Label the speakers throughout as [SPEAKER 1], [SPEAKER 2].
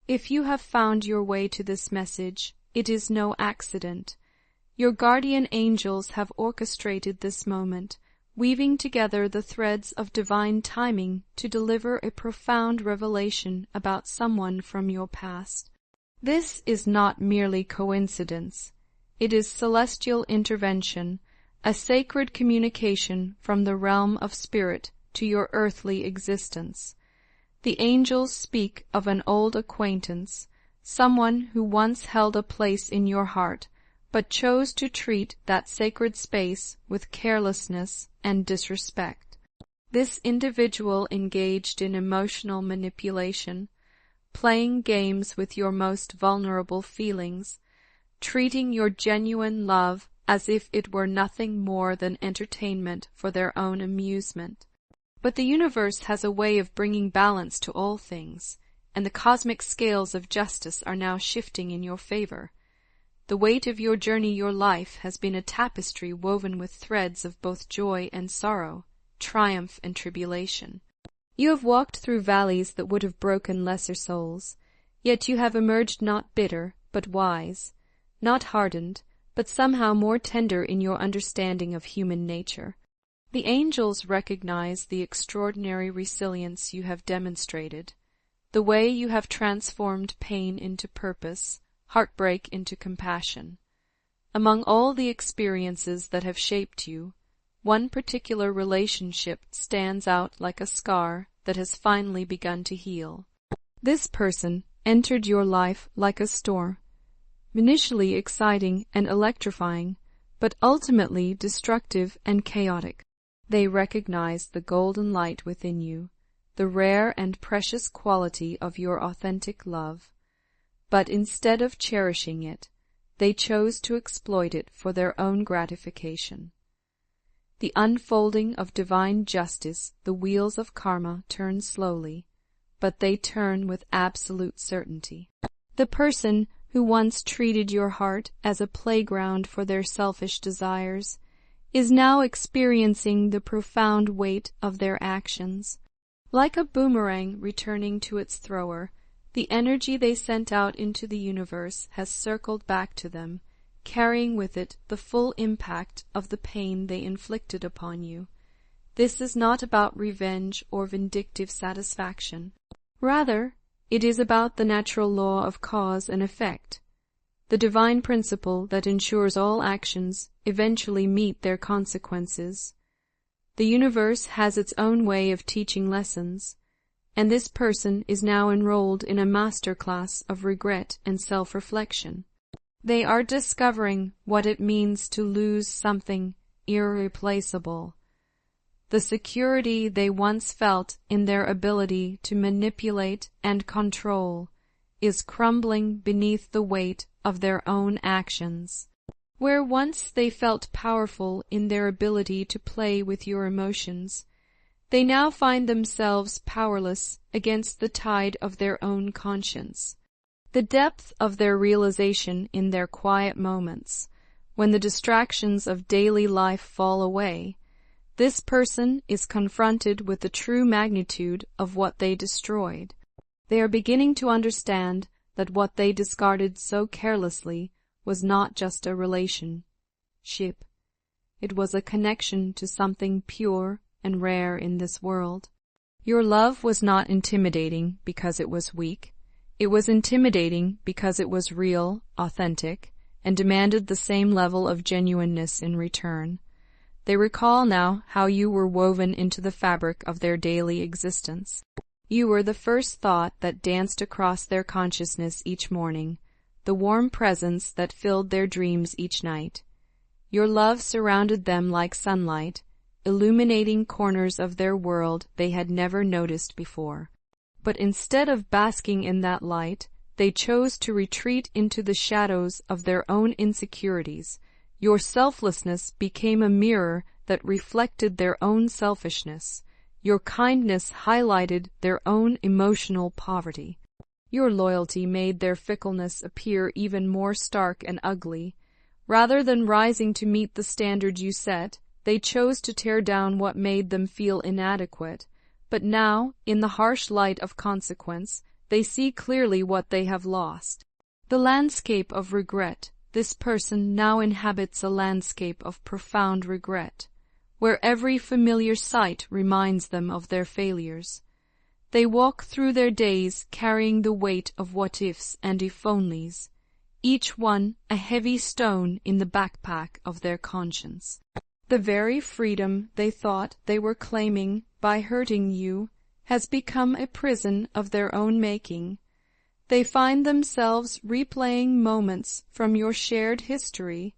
[SPEAKER 1] If you have found your way to this message, it is no accident. Your guardian angels have orchestrated this moment, weaving together the threads of divine timing to deliver a profound revelation about someone from your past. This is not merely coincidence. It is celestial intervention, a sacred communication from the realm of spirit to your earthly existence. The angels speak of an old acquaintance, someone who once held a place in your heart, but chose to treat that sacred space with carelessness and disrespect. This individual engaged in emotional manipulation, playing games with your most vulnerable feelings, treating your genuine love as if it were nothing more than entertainment for their own amusement. But the universe has a way of bringing balance to all things, and the cosmic scales of justice are now shifting in your favor. The weight of your journey, your life, has been a tapestry woven with threads of both joy and sorrow, triumph and tribulation. You have walked through valleys that would have broken lesser souls, yet you have emerged not bitter, but wise, not hardened, but somehow more tender in your understanding of human nature. The angels recognize the extraordinary resilience you have demonstrated, the way you have transformed pain into purpose, heartbreak into compassion. Among all the experiences that have shaped you, one particular relationship stands out like a scar that has finally begun to heal. This person entered your life like a storm, initially exciting and electrifying, but ultimately destructive and chaotic. They recognized the golden light within you, the rare and precious quality of your authentic love. But instead of cherishing it, they chose to exploit it for their own gratification. The unfolding of divine justice, the wheels of karma turn slowly, but they turn with absolute certainty. The person who once treated your heart as a playground for their selfish desires is now experiencing the profound weight of their actions. Like a boomerang returning to its thrower, the energy they sent out into the universe has circled back to them, carrying with it the full impact of the pain they inflicted upon you. This is not about revenge or vindictive satisfaction. Rather, it is about the natural law of cause and effect, the divine principle that ensures all actions eventually meet their consequences. The universe has its own way of teaching lessons, and this person is now enrolled in a master class of regret and self-reflection. They are discovering what it means to lose something irreplaceable. The security they once felt in their ability to manipulate and control is crumbling beneath the weight of their own actions. Where once they felt powerful in their ability to play with your emotions, they now find themselves powerless against the tide of their own conscience. The depth of their realization in their quiet moments, when the distractions of daily life fall away, this person is confronted with the true magnitude of what they destroyed. They are beginning to understand that what they discarded so carelessly was not just a relationship. It was a connection to something pure and rare in this world. Your love was not intimidating because it was weak. It was intimidating because it was real, authentic, and demanded the same level of genuineness in return. They recall now how you were woven into the fabric of their daily existence. You were the first thought that danced across their consciousness each morning, the warm presence that filled their dreams each night. Your love surrounded them like sunlight, illuminating corners of their world they had never noticed before. But instead of basking in that light, they chose to retreat into the shadows of their own insecurities. Your selflessness became a mirror that reflected their own selfishness. Your kindness highlighted their own emotional poverty. Your loyalty made their fickleness appear even more stark and ugly. Rather than rising to meet the standard you set, they chose to tear down what made them feel inadequate. But now, in the harsh light of consequence, they see clearly what they have lost. The landscape of regret. This person now inhabits a landscape of profound regret, where every familiar sight reminds them of their failures. They walk through their days carrying the weight of what-ifs and if-onlys, each one a heavy stone in the backpack of their conscience. The very freedom they thought they were claiming by hurting you has become a prison of their own making. They find themselves replaying moments from your shared history,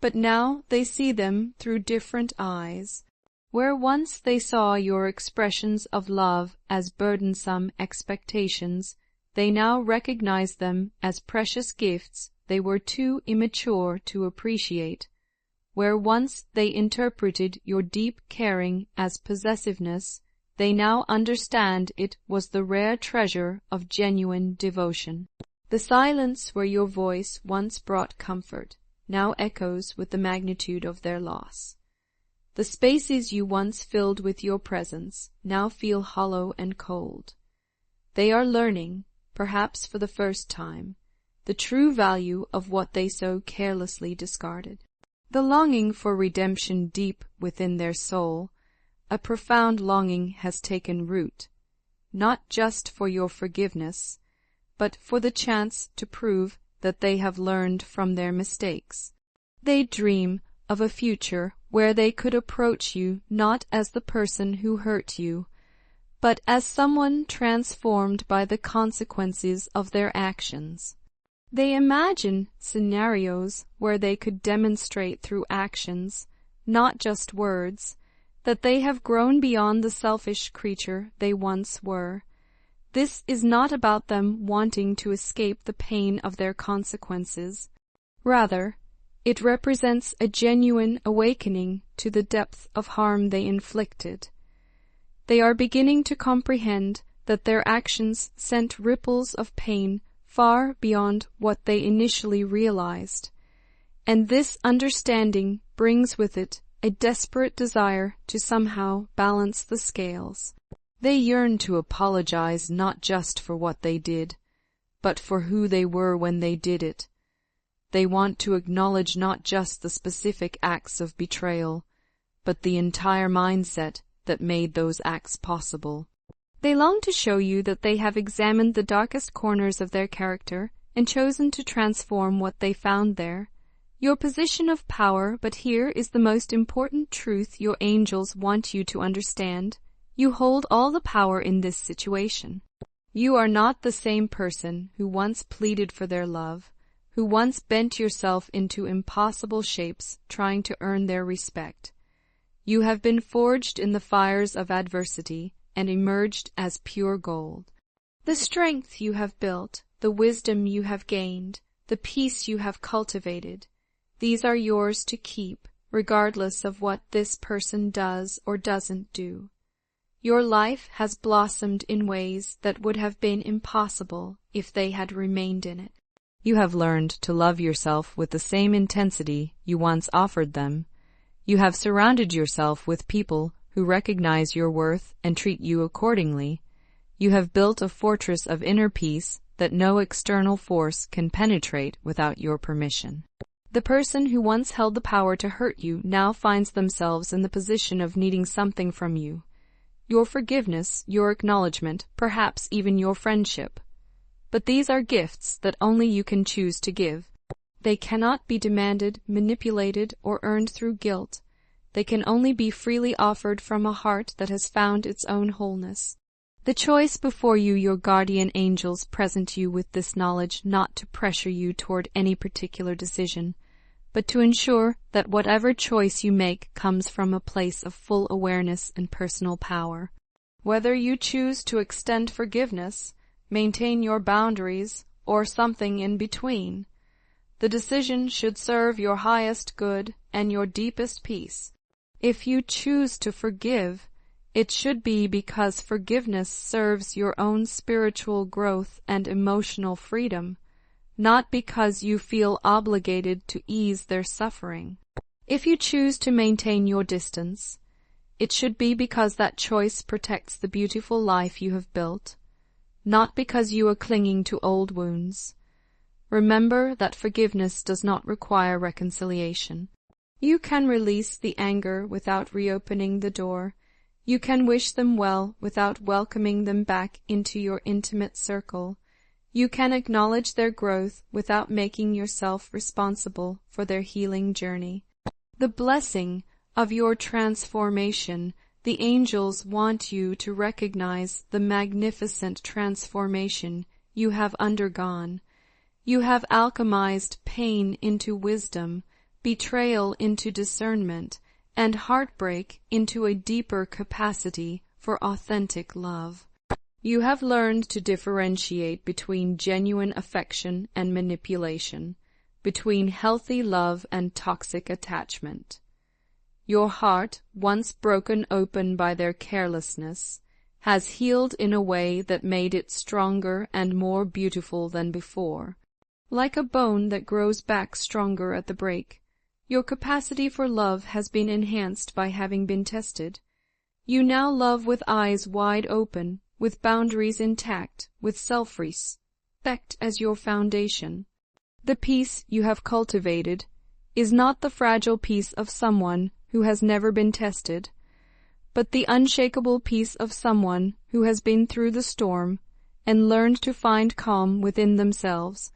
[SPEAKER 1] but now they see them through different eyes. Where once they saw your expressions of love as burdensome expectations, they now recognize them as precious gifts they were too immature to appreciate. Where once they interpreted your deep caring as possessiveness, they now understand it was the rare treasure of genuine devotion. The silence where your voice once brought comfort now echoes with the magnitude of their loss. The spaces you once filled with your presence now feel hollow and cold. They are learning, perhaps for the first time, the true value of what they so carelessly discarded. The longing for redemption deep within their soul, a profound longing has taken root, not just for your forgiveness, but for the chance to prove that they have learned from their mistakes. They dream of a future where they could approach you not as the person who hurt you, but as someone transformed by the consequences of their actions. They imagine scenarios where they could demonstrate through actions, not just words, that they have grown beyond the selfish creature they once were. This is not about them wanting to escape the pain of their consequences. Rather, it represents a genuine awakening to the depth of harm they inflicted. They are beginning to comprehend that their actions sent ripples of pain far beyond what they initially realized, and this understanding brings with it a desperate desire to somehow balance the scales. They yearn to apologize not just for what they did, but for who they were when they did it. They want to acknowledge not just the specific acts of betrayal, but the entire mindset that made those acts possible. They long to show you that they have examined the darkest corners of their character and chosen to transform what they found there. Your position of power, but here is the most important truth your angels want you to understand. You hold all the power in this situation. You are not the same person who once pleaded for their love, who once bent yourself into impossible shapes trying to earn their respect. You have been forged in the fires of adversity and emerged as pure gold. The strength you have built, the wisdom you have gained, the peace you have cultivated, these are yours to keep, regardless of what this person does or doesn't do. Your life has blossomed in ways that would have been impossible if they had remained in it. You have learned to love yourself with the same intensity you once offered them. You have surrounded yourself with people who recognize your worth and treat you accordingly. You have built a fortress of inner peace that no external force can penetrate without your permission. The person who once held the power to hurt you now finds themselves in the position of needing something from you. Your forgiveness, your acknowledgement, perhaps even your friendship. But these are gifts that only you can choose to give. They cannot be demanded, manipulated, or earned through guilt. They can only be freely offered from a heart that has found its own wholeness. The choice before you, your guardian angels present you with this knowledge not to pressure you toward any particular decision, but to ensure that whatever choice you make comes from a place of full awareness and personal power. Whether you choose to extend forgiveness, maintain your boundaries, or something in between, the decision should serve your highest good and your deepest peace. If you choose to forgive, it should be because forgiveness serves your own spiritual growth and emotional freedom, not because you feel obligated to ease their suffering. If you choose to maintain your distance, it should be because that choice protects the beautiful life you have built, not because you are clinging to old wounds. Remember that forgiveness does not require reconciliation. You can release the anger without reopening the door. You can wish them well without welcoming them back into your intimate circle. You can acknowledge their growth without making yourself responsible for their healing journey. The blessing of your transformation, the angels want you to recognize the magnificent transformation you have undergone. You have alchemized pain into wisdom, betrayal into discernment, and heartbreak into a deeper capacity for authentic love. You have learned to differentiate between genuine affection and manipulation, between healthy love and toxic attachment. Your heart, once broken open by their carelessness, has healed in a way that made it stronger and more beautiful than before. Like a bone that grows back stronger at the break, your capacity for love has been enhanced by having been tested. You now love with eyes wide open, with boundaries intact, with self-respect as your foundation. The peace you have cultivated is not the fragile peace of someone who has never been tested, but the unshakable peace of someone who has been through the storm and learned to find calm within themselves.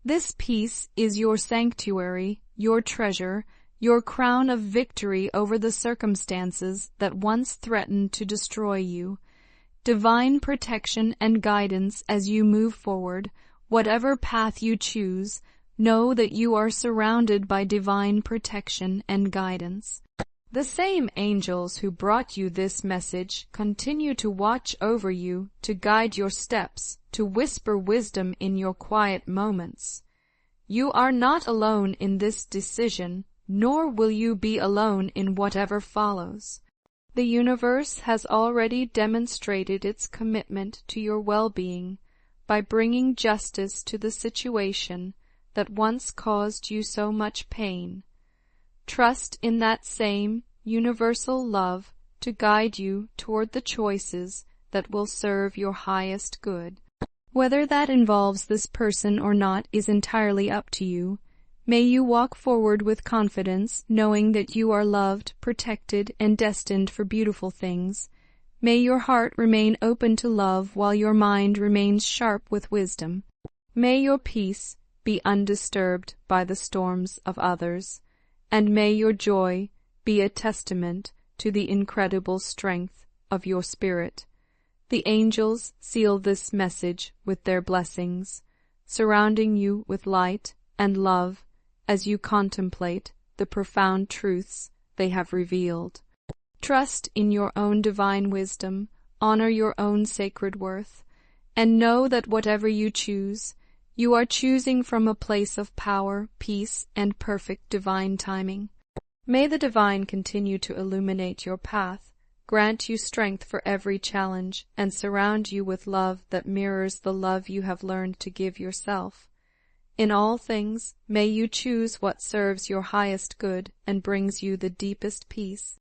[SPEAKER 1] This peace is your sanctuary, your treasure, your crown of victory over the circumstances that once threatened to destroy you. Divine protection and guidance as you move forward, whatever path you choose, know that you are surrounded by divine protection and guidance. The same angels who brought you this message continue to watch over you, to guide your steps, to whisper wisdom in your quiet moments. You are not alone in this decision, nor will you be alone in whatever follows. The universe has already demonstrated its commitment to your well-being by bringing justice to the situation that once caused you so much pain. Trust in that same universal love to guide you toward the choices that will serve your highest good. Whether that involves this person or not is entirely up to you. May you walk forward with confidence, knowing that you are loved, protected, and destined for beautiful things. May your heart remain open to love while your mind remains sharp with wisdom. May your peace be undisturbed by the storms of others, and may your joy be a testament to the incredible strength of your spirit. The angels seal this message with their blessings, surrounding you with light and love as you contemplate the profound truths they have revealed. Trust in your own divine wisdom, honor your own sacred worth, and know that whatever you choose, you are choosing from a place of power, peace, and perfect divine timing. May the divine continue to illuminate your path, grant you strength for every challenge, and surround you with love that mirrors the love you have learned to give yourself. In all things, may you choose what serves your highest good and brings you the deepest peace.